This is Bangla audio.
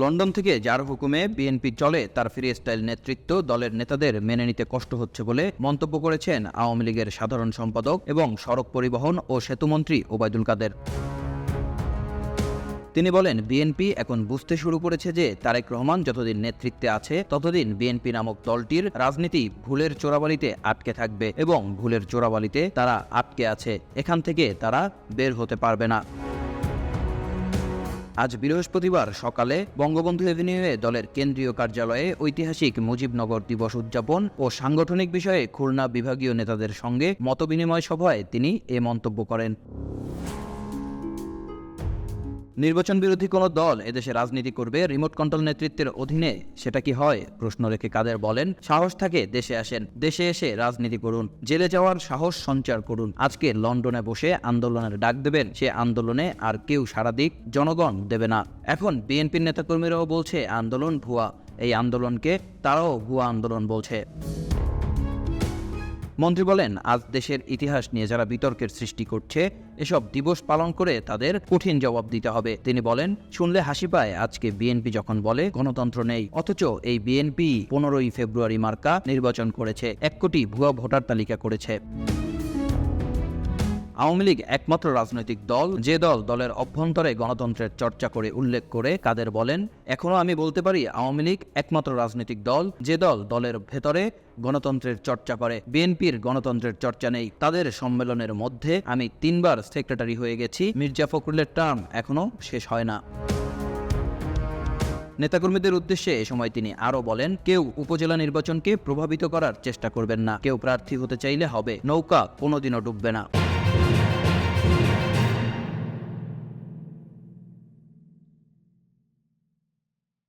লন্ডন থেকে যার হুকুমে বিএনপি চলে তার ফ্রি স্টাইল নেতৃত্ব দলের নেতাদের মেনে নিতে কষ্ট হচ্ছে বলে মন্তব্য করেছেন আওয়ামী লীগের সাধারণ সম্পাদক এবং সড়ক পরিবহন ও সেতুমন্ত্রী ওবায়দুল কাদের। তিনি বলেন, বিএনপি এখন বুঝতে শুরু করেছে যে তারেক রহমান যতদিন নেতৃত্বে আছে ততদিন বিএনপি নামক দলটির রাজনীতি ভুলের চোরাবালিতে আটকে থাকবে এবং ভুলের চোরাবালিতে তারা আটকে আছে, এখান থেকে তারা বের হতে পারবে না। আজ বৃহস্পতিবার সকালে বঙ্গবন্ধু এভিনিউয়ে দলের কেন্দ্রীয় কার্যালয়ে ঐতিহাসিক মুজিবনগর দিবস উদযাপন ও সাংগঠনিক বিষয়ে খুলনা বিভাগীয় নেতাদের সঙ্গে মতবিনিময় সভায় তিনি এ মন্তব্য করেন। নির্বাচন বিরোধী কোনো দল এদেশে রাজনীতি করবে রিমোট কন্ট্রোল নেতৃত্বের অধীনে, সেটা কি হয়? প্রশ্ন রেখে কাদের বলেন, সাহস থাকে দেশে আসেন, দেশে এসে রাজনীতি করুন, জেলে যাওয়ার সাহস সঞ্চার করুন। আজকে লন্ডনে বসে আন্দোলনের ডাক দেবেন, সে আন্দোলনে আর কেউ সাড়া দিক, জনগণ দেবে না। এখন বিএনপির নেতাকর্মীরাও বলছে আন্দোলন ভুয়া, এই আন্দোলনকে তারাও ভুয়া আন্দোলন বলছে। মন্ত্রী বলেন, আজ দেশের ইতিহাস নিয়ে যারা বিতর্কের সৃষ্টি করছে, এসব দিবস পালন করে তাদের কঠিন জবাব দিতে হবে। তিনি বলেন, শুনলে হাসি পায় আজকে বিএনপি যখন বলে গণতন্ত্র নেই, অথচ এই বিএনপি 15ই ফেব্রুয়ারি মার্কা নির্বাচন করেছে, 1 কোটি ভুয়া ভোটার তালিকা করেছে। আওয়ামী লীগ একমাত্র রাজনৈতিক দল যে দলের অভ্যন্তরে গণতন্ত্রের চর্চা করে উল্লেখ করে কাদের বলেন, এখনো আমি বলতে পারি আওয়ামী লীগ একমাত্র রাজনৈতিক দল যে দলের ভেতরে গণতন্ত্রের চর্চা করে। বিএনপির গণতন্ত্রের চর্চা নেই। তাদের সম্মেলনের মধ্যে আমি 3 বার সেক্রেটারি হয়ে গেছি, মির্জা ফখরুলের টার্ম এখনো শেষ হয় না। নেতাকর্মীদের উদ্দেশ্যে এ সময় তিনি আরও বলেন, কেউ উপজেলা নির্বাচনকে প্রভাবিত করার চেষ্টা করবেন না, কেউ প্রার্থী হতে চাইলে হবে, নৌকা কোনোদিনও ডুববে না।